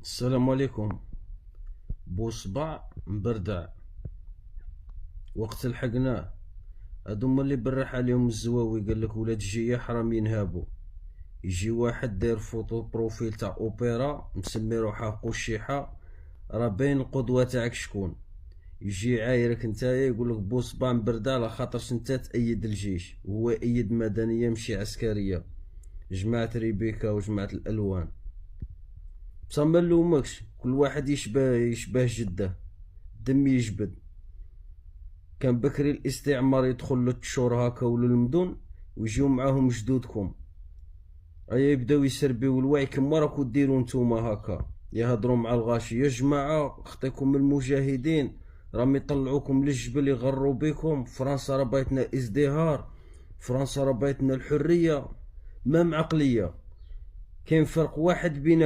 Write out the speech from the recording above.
السلام عليكم. بوصبع مبردع وقت لحقناه. هادو هما اللي برح عليهم الزواوي، قالك ولاد الجيه حرام ينهابو. يجي واحد داير فوتو بروفيل تاع اوبرا مسمي روحه قشيحة، راه باين القدوة تاعك شكون. يجي عايرك نتايا يقولك بوصبع مبردع على خاطرش نتا تأيد الجيش وهو أيد مدنية مشي عسكرية. جماعة ريبيكا وجماعة الألوان بصح ما نلومكش، كل واحد يشبه جده، دم يجبد. كان بكري الاستعمار يدخل للتشور هاكا وللمدن ويجيو معاهم جدودكم، ايا يبداو يسربيو الوعي كما راكو ديرو نتوما هاكا، يهضروا مع الغاشي يا جماعة خطيكم من المجاهدين راهم يطلعوكم للجبل يغروا بكم، فرنسا راه بايتنا ازدهار، فرنسا راه بايتنا الحرية. ما معقلية، كاين فرق واحد بين